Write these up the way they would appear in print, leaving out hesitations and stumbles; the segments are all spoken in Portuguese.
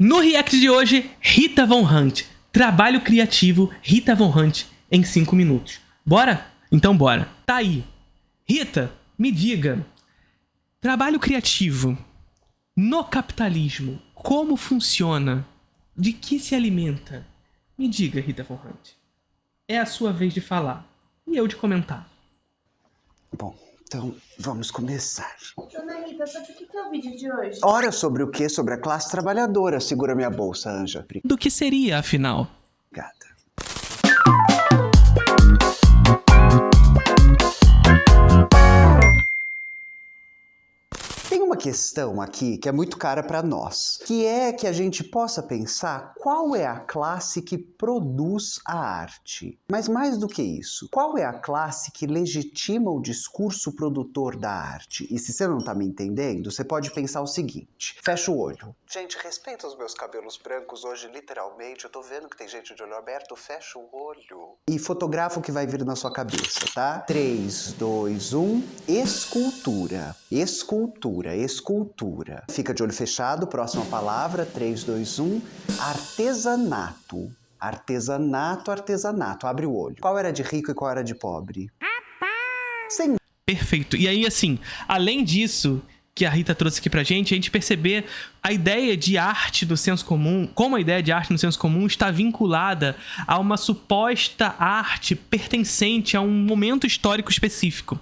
No react de hoje, Rita Von Hunt. Trabalho criativo, Rita Von Hunt, em 5 minutos. Bora? Então bora. Tá aí. Rita, me diga. Trabalho criativo no capitalismo, como funciona? De que se alimenta? Me diga, Rita Von Hunt. É a sua vez de falar e eu de comentar. Bom, então vamos começar. Dona Rita, sobre o que é o vídeo de hoje? Ora, sobre o quê? Sobre a classe trabalhadora. Segura minha bolsa, Anja. Do que seria, afinal? Obrigada. Tem uma questão aqui que é muito cara para nós, que é que a gente possa pensar qual é a classe que produz a arte. Mas mais do que isso, qual é a classe que legitima o discurso produtor da arte? E se você não tá me entendendo, você pode pensar o seguinte: fecha o olho. Gente, respeita os meus cabelos brancos hoje, literalmente. Eu tô vendo que tem gente de olho aberto, fecha o olho. E fotografa o que vai vir na sua cabeça, tá? 3, 2, 1, escultura. Escultura, escultura. Fica de olho fechado, próxima palavra, 3, 2, 1, artesanato. Artesanato, artesanato. Abre o olho. Qual era de rico e qual era de pobre? Sem... Perfeito. E aí, assim, além disso que a Rita trouxe aqui pra gente, a gente perceber a ideia de arte do senso comum, como a ideia de arte no senso comum está vinculada a uma suposta arte pertencente a um momento histórico específico.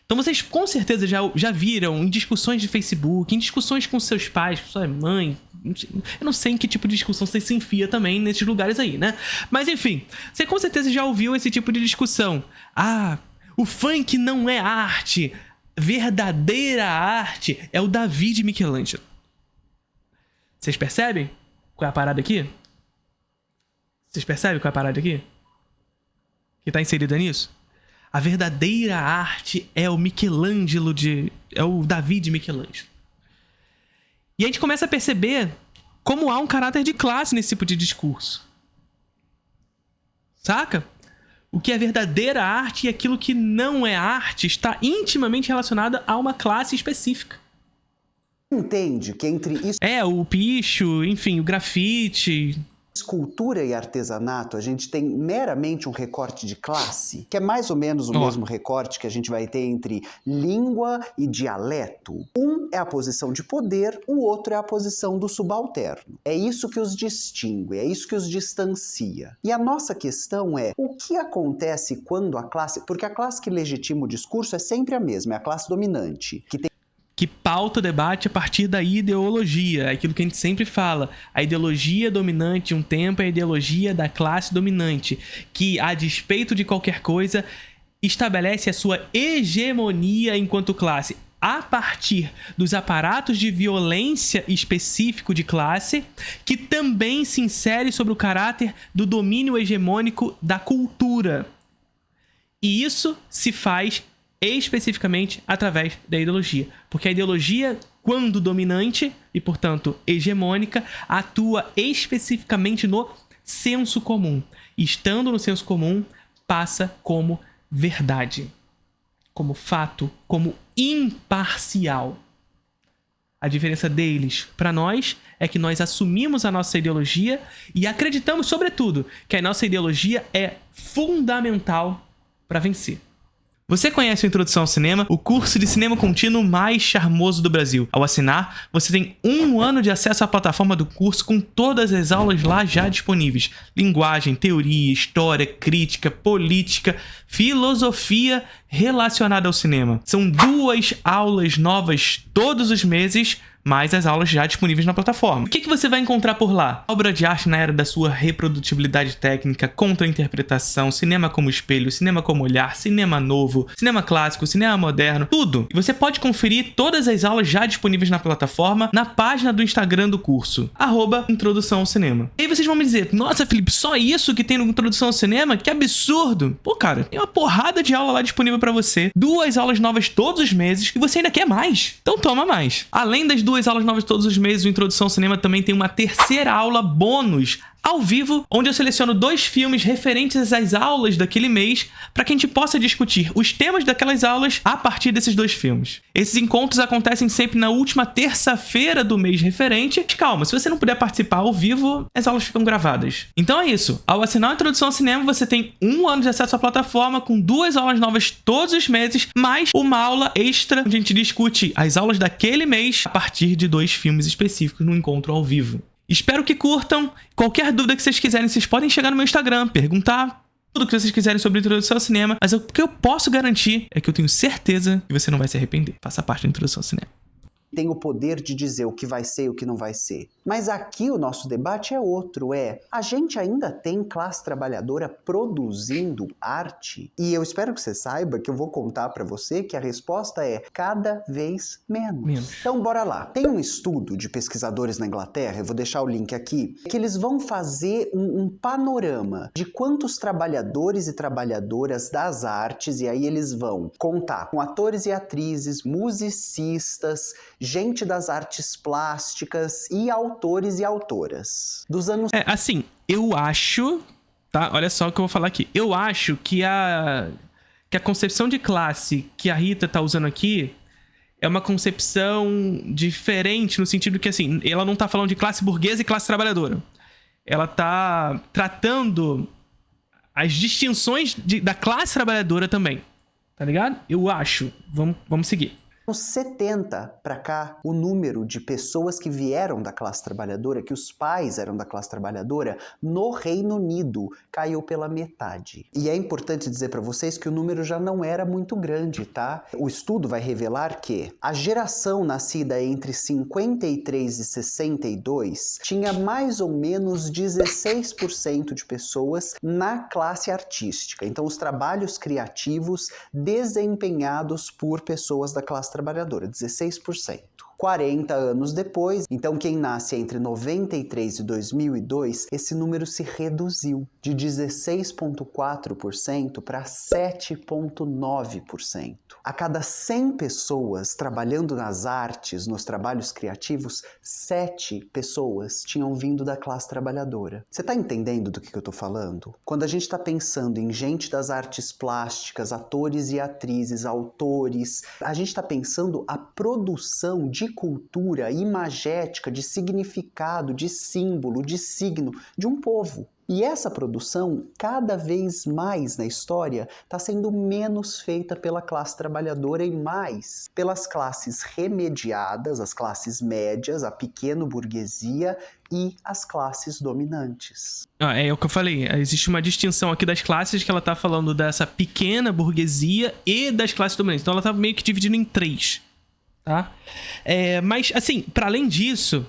Então vocês com certeza já viram em discussões de Facebook, em discussões com seus pais, com sua mãe, eu não sei em que tipo de discussão você se enfia também nesses lugares aí, né? Mas enfim, você com certeza já ouviu esse tipo de discussão. Ah, o funk não é arte, verdadeira arte é o Davi de Michelangelo. Vocês percebem qual é a parada aqui? Vocês percebem qual é a parada aqui? Que tá inserida nisso? A verdadeira arte é o Michelangelo é o Davi de Michelangelo. E a gente começa a perceber como há um caráter de classe nesse tipo de discurso. Saca? O que é verdadeira arte e aquilo que não é arte está intimamente relacionado a uma classe específica. Entende que entre isso... O picho, enfim, o grafite... escultura e artesanato, a gente tem meramente um recorte de classe, que é mais ou menos o mesmo recorte que a gente vai ter entre língua e dialeto. Um é a posição de poder, o outro é a posição do subalterno. É isso que os distingue, é isso que os distancia. E a nossa questão é, o que acontece quando a classe... Porque a classe que legitima o discurso é sempre a mesma, é a classe dominante, que pauta o debate a partir da ideologia, é aquilo que a gente sempre fala. A ideologia dominante de um tempo é a ideologia da classe dominante, que, a despeito de qualquer coisa, estabelece a sua hegemonia enquanto classe a partir dos aparatos de violência específico de classe, que também se insere sobre o caráter do domínio hegemônico da cultura. E isso se faz especificamente através da ideologia. Porque a ideologia, quando dominante e, portanto, hegemônica, atua especificamente no senso comum. E, estando no senso comum, passa como verdade, como fato, como imparcial. A diferença deles para nós é que nós assumimos a nossa ideologia e acreditamos, sobretudo, que a nossa ideologia é fundamental para vencer. Você conhece o Introdução ao Cinema, o curso de cinema contínuo mais charmoso do Brasil. Ao assinar, você tem 1 ano de acesso à plataforma do curso com todas as aulas lá já disponíveis. Linguagem, teoria, história, crítica, política, filosofia relacionada ao cinema. São 2 aulas novas todos os meses, mais as aulas já disponíveis na plataforma. O que você vai encontrar por lá? Obra de arte na era da sua reprodutibilidade técnica, contra-interpretação, cinema como espelho, cinema como olhar, cinema novo, cinema clássico, cinema moderno, tudo. E você pode conferir todas as aulas já disponíveis na plataforma na página do Instagram do curso, @Introdução ao Cinema. E aí vocês vão me dizer, nossa, Felipe, só isso que tem no Introdução ao Cinema? Que absurdo! Pô, cara, tem uma porrada de aula lá disponível pra você, 2 aulas novas todos os meses, e você ainda quer mais. Então toma mais. Além das 2 aulas novas todos os meses, o Introdução ao Cinema também tem uma terceira aula bônus ao vivo, onde eu seleciono 2 filmes referentes às aulas daquele mês para que a gente possa discutir os temas daquelas aulas a partir desses 2 filmes. Esses encontros acontecem sempre na última terça-feira do mês referente. Calma, se você não puder participar ao vivo, as aulas ficam gravadas. Então é isso. Ao assinar a Introdução ao Cinema, você tem 1 ano de acesso à plataforma com 2 aulas novas todos os meses, mais uma aula extra onde a gente discute as aulas daquele mês a partir de 2 filmes específicos no encontro ao vivo. Espero que curtam. Qualquer dúvida que vocês quiserem, vocês podem chegar no meu Instagram, perguntar tudo que vocês quiserem sobre a Introdução ao Cinema. Mas o que eu posso garantir é que eu tenho certeza que você não vai se arrepender. Faça parte da Introdução ao Cinema. Tem o poder de dizer o que vai ser e o que não vai ser. Mas aqui o nosso debate é outro, a gente ainda tem classe trabalhadora produzindo arte? E eu espero que você saiba que eu vou contar pra você que a resposta é cada vez menos. Então bora lá. Tem um estudo de pesquisadores na Inglaterra, eu vou deixar o link aqui, que eles vão fazer um panorama de quantos trabalhadores e trabalhadoras das artes, e aí eles vão contar com atores e atrizes, musicistas, gente das artes plásticas e autores e autoras dos anos... assim, eu acho, tá? Olha só o que eu vou falar aqui. Eu acho que a concepção de classe que a Rita tá usando aqui é uma concepção diferente no sentido que, assim, ela não tá falando de classe burguesa e classe trabalhadora. Ela tá tratando as distinções da classe trabalhadora também, tá ligado? Eu acho. Vamos seguir. 70 para cá, o número de pessoas que vieram da classe trabalhadora, que os pais eram da classe trabalhadora, no Reino Unido caiu pela metade. E é importante dizer para vocês que o número já não era muito grande, tá? O estudo vai revelar que a geração nascida entre 53 e 62 tinha mais ou menos 16% de pessoas na classe artística. Então, os trabalhos criativos desempenhados por pessoas da classe trabalhadora, 16%. 40 anos depois, então quem nasce entre 93 e 2002, esse número se reduziu de 16,4% para 7,9%. A cada 100 pessoas trabalhando nas artes, nos trabalhos criativos, 7 pessoas tinham vindo da classe trabalhadora. Você está entendendo do que eu estou falando? Quando a gente está pensando em gente das artes plásticas, atores e atrizes, autores, a gente está pensando a produção de cultura imagética, de significado, de símbolo, de signo de um povo. E essa produção, cada vez mais na história, está sendo menos feita pela classe trabalhadora e mais pelas classes remediadas, as classes médias, a pequena burguesia e as classes dominantes. É o que eu falei, existe uma distinção aqui das classes que ela tá falando dessa pequena burguesia e das classes dominantes. Então ela tá meio que dividindo em 3. Tá? Mas, assim, para além disso,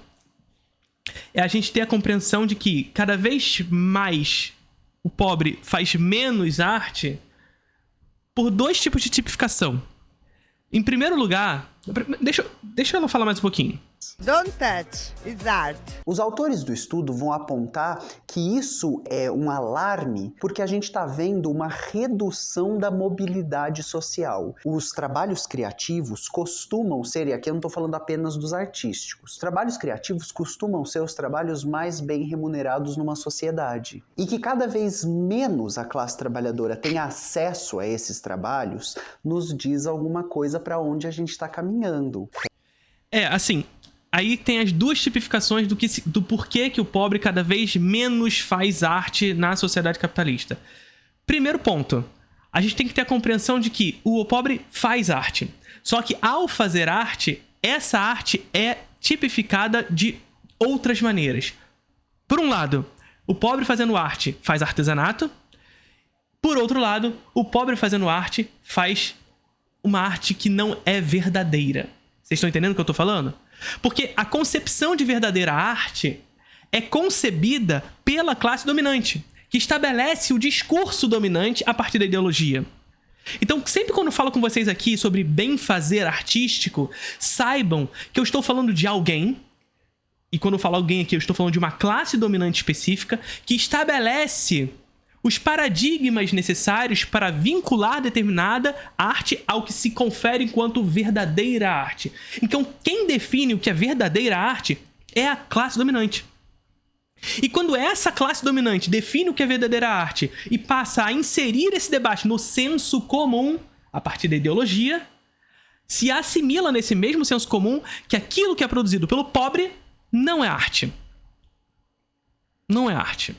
a gente ter a compreensão de que cada vez mais o pobre faz menos arte por 2 tipos de tipificação. Em primeiro lugar, deixa ela falar mais um pouquinho. Don't touch, it's art. Os autores do estudo vão apontar que isso é um alarme porque a gente está vendo uma redução da mobilidade social. Os trabalhos criativos costumam ser, e aqui eu não estou falando apenas dos artísticos, os trabalhos criativos costumam ser os trabalhos mais bem remunerados numa sociedade. E que cada vez menos a classe trabalhadora tem acesso a esses trabalhos, nos diz alguma coisa para onde a gente está caminhando. Assim... Aí tem as 2 tipificações do porquê que o pobre cada vez menos faz arte na sociedade capitalista. Primeiro ponto, a gente tem que ter a compreensão de que o pobre faz arte. Só que ao fazer arte, essa arte é tipificada de outras maneiras. Por um lado, o pobre fazendo arte faz artesanato. Por outro lado, o pobre fazendo arte faz uma arte que não é verdadeira. Vocês estão entendendo o que eu tô falando? Porque a concepção de verdadeira arte é concebida pela classe dominante, que estabelece o discurso dominante a partir da ideologia. Então, sempre quando eu falo com vocês aqui sobre bem-fazer artístico, saibam que eu estou falando de alguém, e quando eu falo alguém aqui, eu estou falando de uma classe dominante específica, que estabelece os paradigmas necessários para vincular determinada arte ao que se confere enquanto verdadeira arte. Então, quem define o que é verdadeira arte é a classe dominante. E quando essa classe dominante define o que é verdadeira arte e passa a inserir esse debate no senso comum, a partir da ideologia, se assimila nesse mesmo senso comum que aquilo que é produzido pelo pobre não é arte. Não é arte.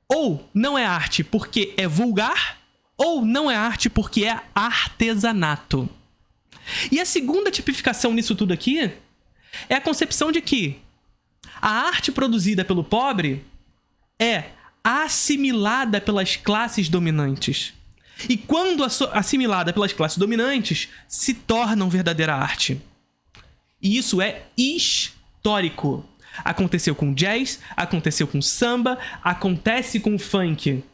Ou não é arte porque é vulgar, ou não é arte porque é artesanato. E a segunda tipificação nisso tudo aqui é a concepção de que a arte produzida pelo pobre é assimilada pelas classes dominantes. E quando assimilada pelas classes dominantes, se tornam verdadeira arte. E isso é histórico. Aconteceu com jazz, aconteceu com samba, acontece com funk.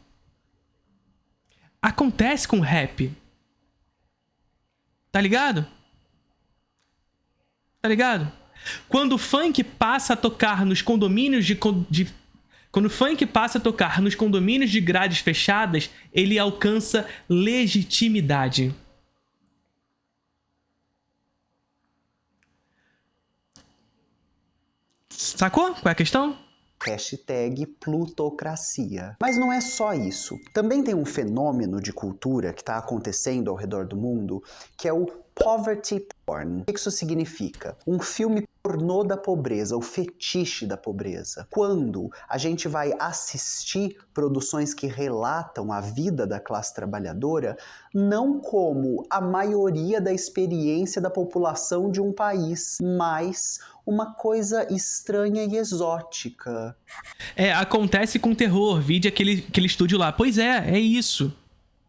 Acontece com rap. Tá ligado? Tá ligado? Quando o funk passa a tocar nos condomínios quando o funk passa a tocar nos condomínios de grades fechadas, ele alcança legitimidade. Sacou? Qual é a questão? Hashtag plutocracia. Mas não é só isso. Também tem um fenômeno de cultura que está acontecendo ao redor do mundo, que é o poverty porn. O que isso significa? Um filme pornô da pobreza, o fetiche da pobreza. Quando a gente vai assistir produções que relatam a vida da classe trabalhadora, não como a maioria da experiência da população de um país, mas uma coisa estranha e exótica. Acontece com terror. Vide aquele estúdio lá. Pois é isso.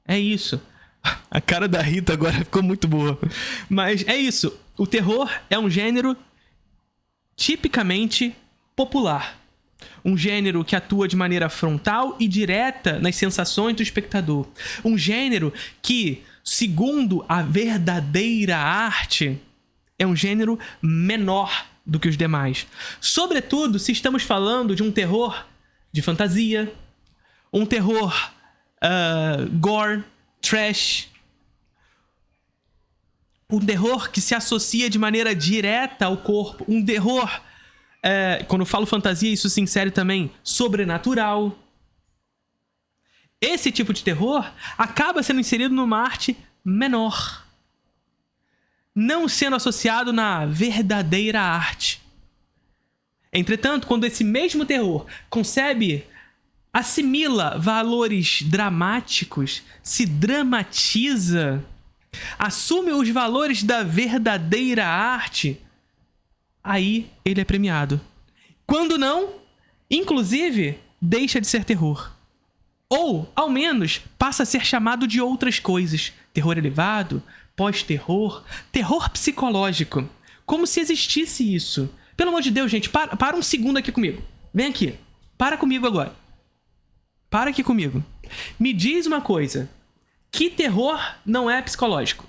É isso. A cara da Rita agora ficou muito boa. Mas é isso. O terror é um gênero tipicamente popular. Um gênero que atua de maneira frontal e direta nas sensações do espectador. Um gênero que, segundo a verdadeira arte, é um gênero menor do que os demais. Sobretudo se estamos falando de um terror de fantasia, um terror gore, trash, um terror que se associa de maneira direta ao corpo, um terror, quando eu falo fantasia, isso se insere também sobrenatural. Esse tipo de terror acaba sendo inserido numa arte menor, não sendo associado na verdadeira arte. Entretanto, quando esse mesmo terror assimila valores dramáticos, se dramatiza, assume os valores da verdadeira arte, aí ele é premiado. Quando não, inclusive, deixa de ser terror. Ou, ao menos, passa a ser chamado de outras coisas. Terror elevado, pós-terror, terror psicológico. Como se existisse isso. Pelo amor de Deus, gente, para um segundo aqui comigo. Vem aqui. Para comigo agora. Para aqui comigo. Me diz uma coisa. Que terror não é psicológico?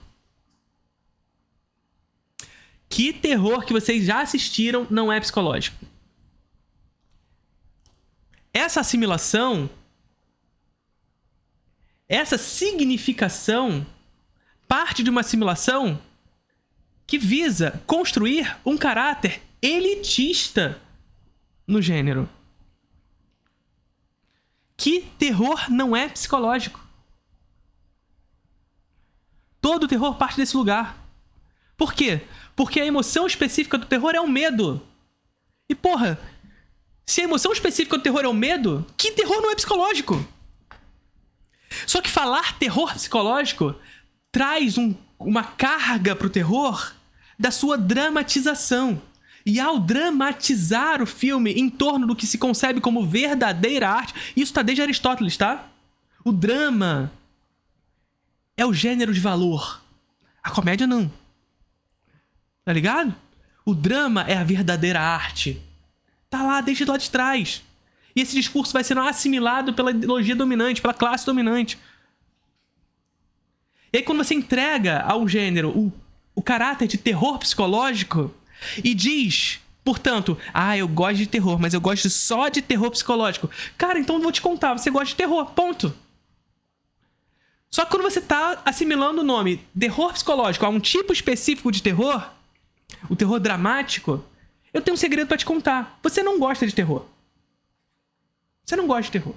Que terror que vocês já assistiram não é psicológico? Essa assimilação, essa significação, parte de uma assimilação que visa construir um caráter elitista no gênero. Que terror não é psicológico? Todo terror parte desse lugar. Por quê? Porque a emoção específica do terror é o medo. E porra, se a emoção específica do terror é o medo, que terror não é psicológico? Só que falar terror psicológico traz uma carga pro terror da sua dramatização. E ao dramatizar o filme em torno do que se concebe como verdadeira arte, isso tá desde Aristóteles, tá? O drama é o gênero de valor. A comédia não. Tá ligado? O drama é a verdadeira arte. Tá lá desde lá de trás. E esse discurso vai sendo assimilado pela ideologia dominante, pela classe dominante. E aí quando você entrega ao gênero o caráter de terror psicológico e diz, portanto, eu gosto de terror, mas eu gosto só de terror psicológico. Cara, então eu vou te contar, você gosta de terror, ponto. Só que quando você tá assimilando o nome terror psicológico a um tipo específico de terror, o terror dramático, Eu tenho um segredo pra te contar. Você não gosta de terror. Você não gosta de terror.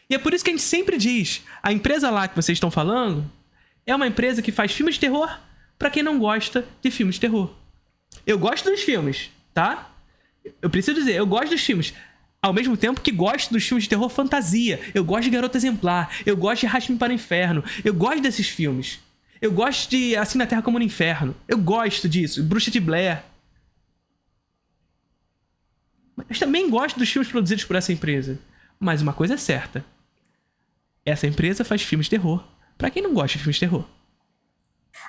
E é por isso que a gente sempre diz, a empresa lá que vocês estão falando é uma empresa que faz filmes de terror pra quem não gosta de filmes de terror. Eu gosto dos filmes, tá? Eu preciso dizer, eu gosto dos filmes. Ao mesmo tempo que gosto dos filmes de terror fantasia. Eu gosto de Garota Exemplar. Eu gosto de Arraste-me para o Inferno. Eu gosto desses filmes. Eu gosto de Assim na Terra como no Inferno. Eu gosto disso. Bruxa de Blair. Mas também gosto dos filmes produzidos por essa empresa. Mas uma coisa é certa. Essa empresa faz filmes de terror pra quem não gosta de filmes de terror.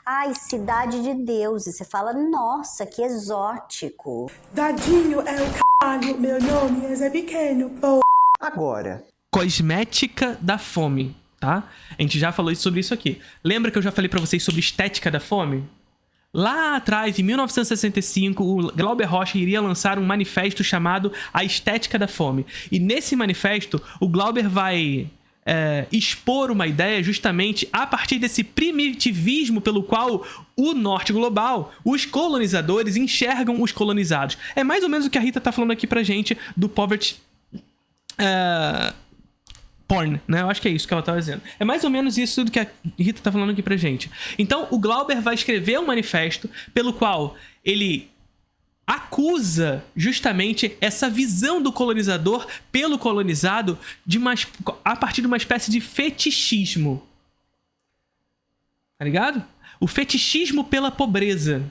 Ai, Cidade de Deus. E você fala, nossa, que exótico. Dadinho é o caralho, meu nome é Zé Pequeno, pô. Agora, Cosmética da fome, tá? A gente já falou sobre isso aqui. Lembra que eu já falei pra vocês sobre estética da fome? Lá atrás, em 1965, o Glauber Rocha iria lançar um manifesto chamado A Estética da Fome. E nesse manifesto, o Glauber vai expor uma ideia justamente a partir desse primitivismo pelo qual o norte global, os colonizadores, enxergam os colonizados. É mais ou menos o que a Rita tá falando aqui pra gente do poverty porn, né? Eu acho que é isso que ela tava dizendo. É mais ou menos isso do que a Rita tá falando aqui pra gente. Então, o Glauber vai escrever um manifesto pelo qual ele acusa justamente essa visão do colonizador pelo colonizado a partir de uma espécie de fetichismo. Tá ligado? O fetichismo pela pobreza.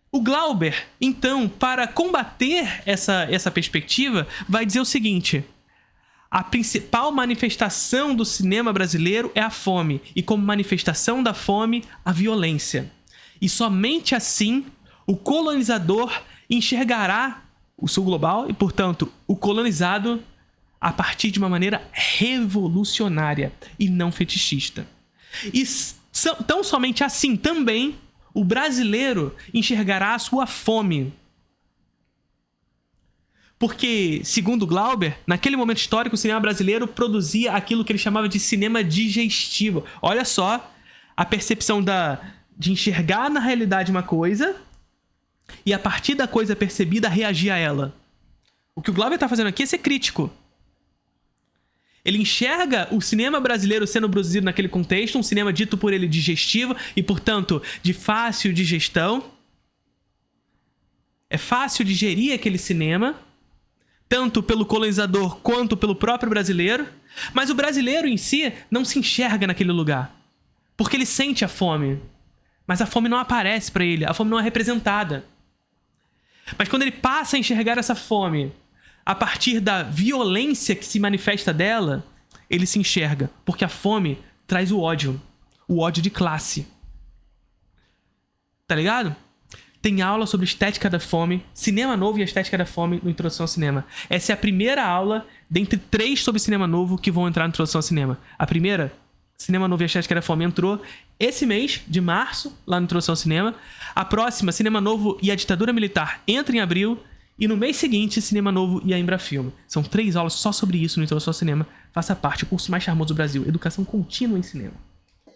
O Glauber, então, para combater essa perspectiva, vai dizer o seguinte: a principal manifestação do cinema brasileiro é a fome, e como manifestação da fome, a violência. E somente assim o colonizador enxergará o sul global e, portanto, o colonizado a partir de uma maneira revolucionária e não fetichista. E tão somente assim também o brasileiro enxergará a sua fome. Porque, segundo Glauber, naquele momento histórico, o cinema brasileiro produzia aquilo que ele chamava de cinema digestivo. Olha só a percepção de enxergar na realidade uma coisa e, a partir da coisa percebida, reagir a ela. O que o Glauber está fazendo aqui é ser crítico. Ele enxerga o cinema brasileiro sendo produzido naquele contexto, um cinema dito por ele digestivo e, portanto, de fácil digestão. É fácil digerir aquele cinema, tanto pelo colonizador quanto pelo próprio brasileiro. Mas o brasileiro em si não se enxerga naquele lugar, porque ele sente a fome. Mas a fome não aparece para ele, a fome não é representada. Mas quando ele passa a enxergar essa fome a partir da violência que se manifesta dela, ele se enxerga, porque a fome traz o ódio de classe. Tá ligado? Tem aula sobre estética da fome, cinema novo e a estética da fome no Introdução ao Cinema. Essa é a primeira aula dentre 3 sobre cinema novo que vão entrar no Introdução ao Cinema. A primeira, cinema novo e a estética da fome, entrou esse mês de março, lá no Introdução ao Cinema. A próxima, cinema novo e a ditadura militar, entra em abril. E no mês seguinte, cinema novo e a Embrafilme. São 3 aulas só sobre isso no Introdução ao Cinema. Faça parte, o curso mais charmoso do Brasil, educação contínua em cinema.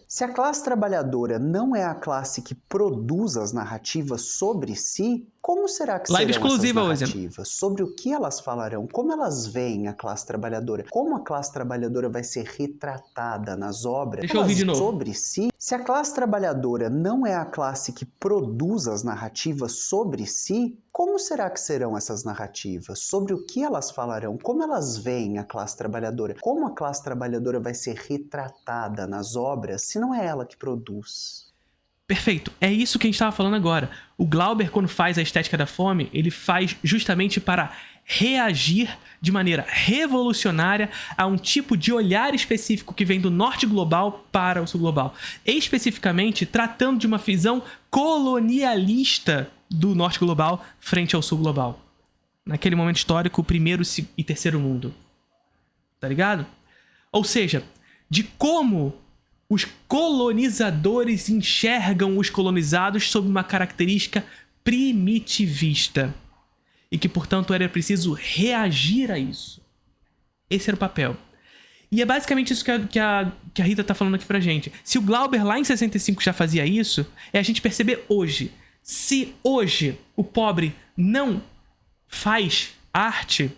se a classe trabalhadora não é a classe que produz as narrativas sobre si, como será que Live serão exclusiva essas hoje. narrativas? Sobre o que elas falarão? Como elas veem a classe trabalhadora? Como a classe trabalhadora vai ser retratada nas obras? Deixa eu ouvir de novo. Sobre si? Se a classe trabalhadora não é a classe que produz as narrativas sobre si, como será que serão essas narrativas? Sobre o que elas falarão? Como elas veem a classe trabalhadora? Como a classe trabalhadora vai ser retratada nas obras se não é ela que produz? Perfeito, é isso que a gente estava falando agora. O Glauber, quando faz a estética da fome, ele faz justamente para reagir de maneira revolucionária a um tipo de olhar específico que vem do norte global para o sul global. Especificamente, tratando de uma visão colonialista do norte global frente ao sul global. Naquele momento histórico, o primeiro e terceiro mundo. Tá ligado? Ou seja, de como os colonizadores enxergam os colonizados sob uma característica primitivista. E que, portanto, era preciso reagir a isso. Esse era o papel. E é basicamente isso que a Rita tá falando aqui pra gente. Se o Glauber lá em 65 já fazia isso, é a gente perceber hoje. Se hoje o pobre não faz arte,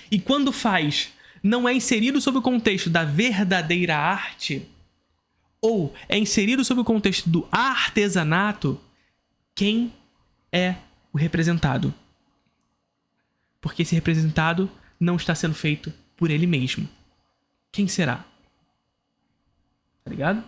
e quando faz, não é inserido sob o contexto da verdadeira arte, ou é inserido sob o contexto do artesanato, quem é o representado? Porque esse representado não está sendo feito por ele mesmo. Quem será? Tá ligado?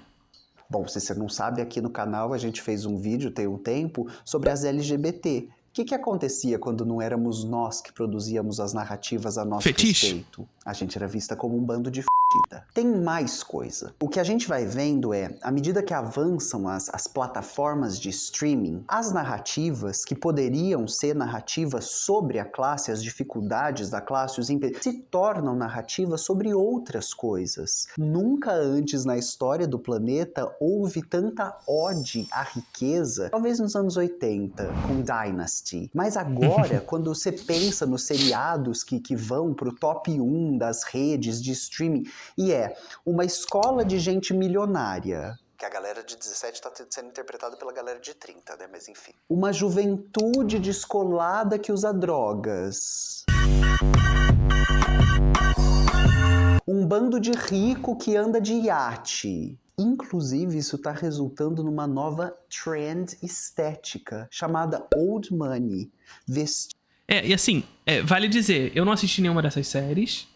Bom, se você não sabe, aqui no canal a gente fez um vídeo tem um tempo sobre as LGBT. O que acontecia quando não éramos nós que produzíamos as narrativas a nosso respeito? A gente era vista como um bando de f***da. Tem mais coisa. O que a gente vai vendo é, à medida que avançam as plataformas de streaming, as narrativas que poderiam ser narrativas sobre a classe, as dificuldades da classe, se tornam narrativas sobre outras coisas. Nunca antes na história do planeta houve tanta ode à riqueza, talvez nos anos 80, com Dynasty. Mas agora, quando você pensa nos seriados que vão pro top 1 das redes de streaming, e é uma escola de gente milionária, que a galera de 17 está sendo interpretada pela galera de 30, né? Mas enfim. Uma juventude descolada que usa drogas. Um bando de rico que anda de iate. Inclusive, isso está resultando numa nova trend estética, chamada Old Money. E assim, vale dizer, eu não assisti nenhuma dessas séries,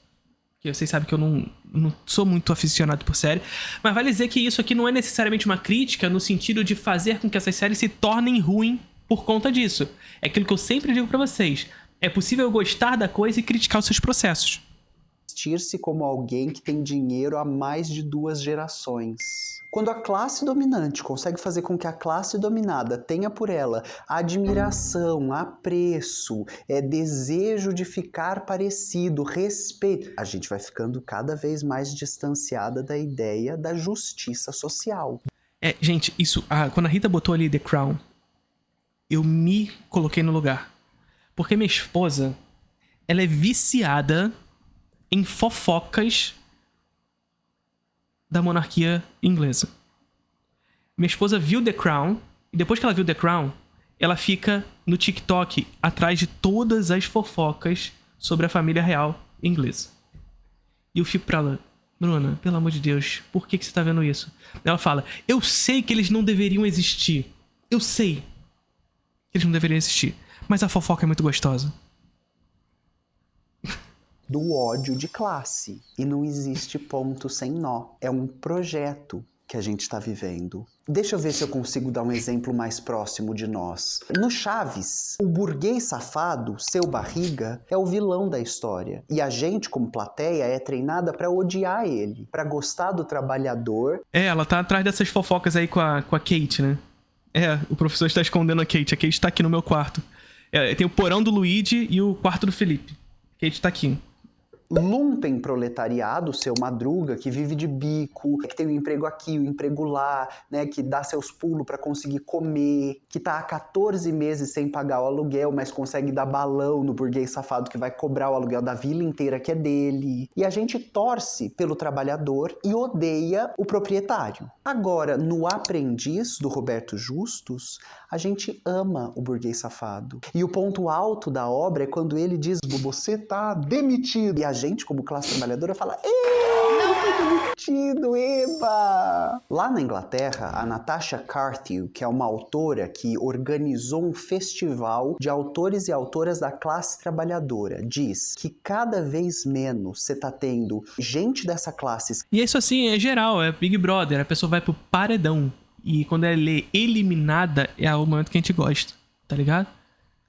que vocês sabem que eu não sou muito aficionado por série, mas vale dizer que isso aqui não é necessariamente uma crítica no sentido de fazer com que essas séries se tornem ruins por conta disso. É aquilo que eu sempre digo pra vocês, é possível gostar da coisa e criticar os seus processos. Vestir-se como alguém que tem dinheiro há mais de 2 gerações. Quando a classe dominante consegue fazer com que a classe dominada tenha por ela admiração, apreço, desejo de ficar parecido, respeito, a gente vai ficando cada vez mais distanciada da ideia da justiça social. Gente, quando a Rita botou ali The Crown, eu me coloquei no lugar. Porque minha esposa, ela é viciada em fofocas da monarquia inglesa. Minha esposa viu The Crown, e depois que ela viu The Crown, ela fica no TikTok atrás de todas as fofocas sobre a família real inglesa. E eu fico pra ela, Bruna, pelo amor de Deus, por que você tá vendo isso? Ela fala, eu sei que eles não deveriam existir. Eu sei que eles não deveriam existir. Mas a fofoca é muito gostosa. Do ódio de classe. E não existe ponto sem nó. É um projeto que a gente está vivendo. Deixa eu ver se eu consigo dar um exemplo mais próximo de nós. No Chaves, o burguês safado, seu barriga, é o vilão da história. E a gente, como plateia, é treinada para odiar ele, para gostar do trabalhador. Ela tá atrás dessas fofocas aí com a Kate, né? O professor está escondendo a Kate. A Kate tá aqui no meu quarto. Tem o porão do Luigi e o quarto do Felipe. A Kate tá aqui. Lumpen proletariado, seu Madruga, que vive de bico, que tem um emprego aqui, um emprego lá, né, que dá seus pulos para conseguir comer, que tá há 14 meses sem pagar o aluguel, mas consegue dar balão no burguês safado que vai cobrar o aluguel da vila inteira que é dele. E a gente torce pelo trabalhador e odeia o proprietário. Agora, no Aprendiz, do Roberto Justus, a gente ama o burguês safado. E o ponto alto da obra é quando ele diz, você tá demitido. E a gente, como classe trabalhadora, fala, não foi demitido, eba! Lá na Inglaterra, a Natasha Carthew, que é uma autora que organizou um festival de autores e autoras da classe trabalhadora, diz que cada vez menos você tá tendo gente dessa classe. E isso assim, é geral, é Big Brother, a pessoa vai pro paredão. E quando ela é eliminada, é o momento que a gente gosta, tá ligado?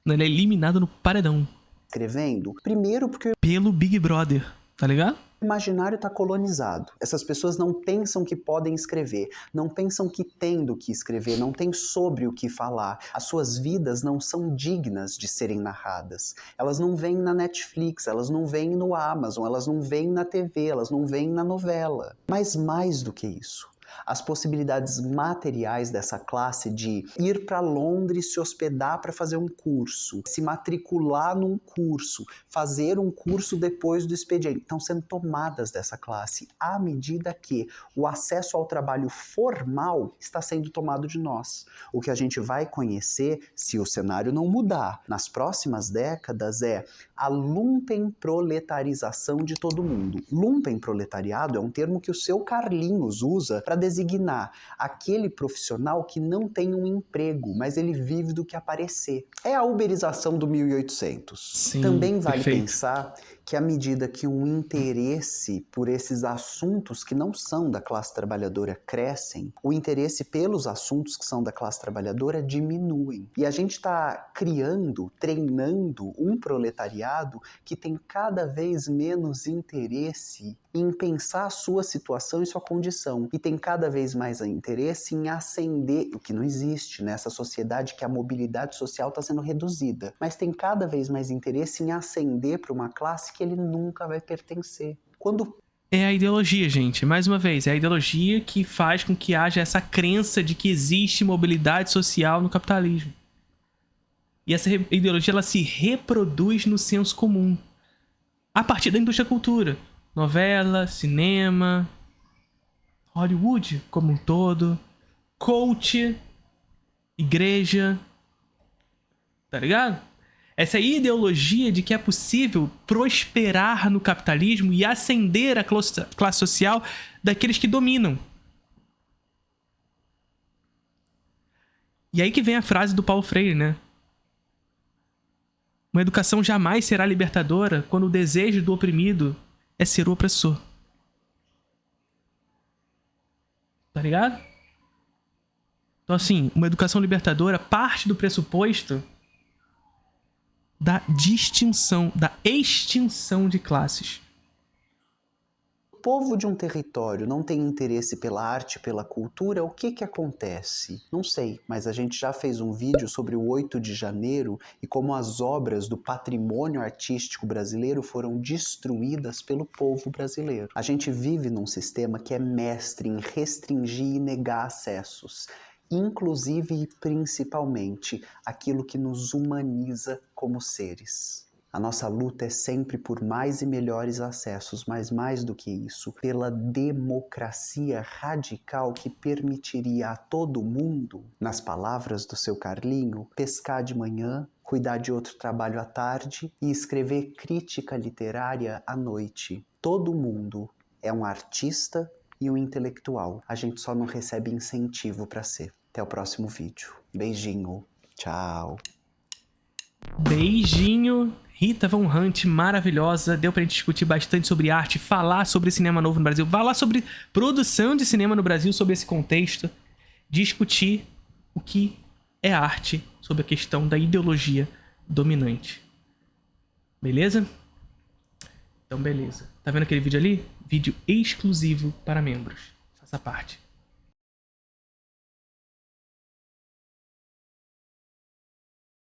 Quando ela é eliminada no paredão. Escrevendo, primeiro porque pelo Big Brother, tá ligado? O imaginário tá colonizado. Essas pessoas não pensam que podem escrever, não pensam que têm do que escrever, não têm sobre o que falar. As suas vidas não são dignas de serem narradas. Elas não vêm na Netflix, elas não vêm no Amazon, elas não vêm na TV, elas não vêm na novela. Mas mais do que isso, as possibilidades materiais dessa classe de ir para Londres, se hospedar para fazer um curso, se matricular num curso, fazer um curso depois do expediente, estão sendo tomadas dessa classe à medida que o acesso ao trabalho formal está sendo tomado de nós. O que a gente vai conhecer, se o cenário não mudar nas próximas décadas, é a lumpenproletarização de todo mundo. Lumpenproletariado é um termo que o seu Carlinhos usa para designar aquele profissional que não tem um emprego, mas ele vive do que aparecer. É a uberização do 1800. Sim, também vale perfeito. pensar que à medida que um interesse por esses assuntos que não são da classe trabalhadora crescem, o interesse pelos assuntos que são da classe trabalhadora diminuem. E a gente está criando, treinando um proletariado que tem cada vez menos interesse em pensar a sua situação e sua condição. E tem cada vez mais interesse em ascender, o que não existe nessa sociedade que a mobilidade social está sendo reduzida. Mas tem cada vez mais interesse em ascender para uma classe que ele nunca vai pertencer. Quando É a ideologia, gente. Mais uma vez, é a ideologia que faz com que haja essa crença de que existe mobilidade social no capitalismo. E essa ideologia, ela se reproduz no senso comum. A partir da indústria da cultura. Novela, cinema, Hollywood como um todo, coach, igreja. Tá ligado? Essa ideologia de que é possível prosperar no capitalismo e ascender a classe social daqueles que dominam. E aí que vem a frase do Paulo Freire, né? Uma educação jamais será libertadora quando o desejo do oprimido é ser o opressor. Tá ligado? Então, assim, uma educação libertadora parte do pressuposto da distinção, da extinção de classes. o povo de um território não tem interesse pela arte, pela cultura, o que acontece? Não sei, mas a gente já fez um vídeo sobre o 8 de janeiro e como as obras do patrimônio artístico brasileiro foram destruídas pelo povo brasileiro. A gente vive num sistema que é mestre em restringir e negar acessos, inclusive e principalmente aquilo que nos humaniza como seres. A nossa luta é sempre por mais e melhores acessos, mas mais do que isso, pela democracia radical que permitiria a todo mundo, nas palavras do seu Carlinho, pescar de manhã, cuidar de outro trabalho à tarde e escrever crítica literária à noite. Todo mundo é um artista e um intelectual. A gente só não recebe incentivo para ser. Até o próximo vídeo. Beijinho. Tchau. Beijinho. Rita Von Hunt, maravilhosa. Deu pra gente discutir bastante sobre arte, falar sobre cinema novo no Brasil, falar sobre produção de cinema no Brasil, sobre esse contexto, discutir o que é arte, sobre a questão da ideologia dominante. Beleza? Então, beleza. Tá vendo aquele vídeo ali? Vídeo exclusivo para membros. Faça parte.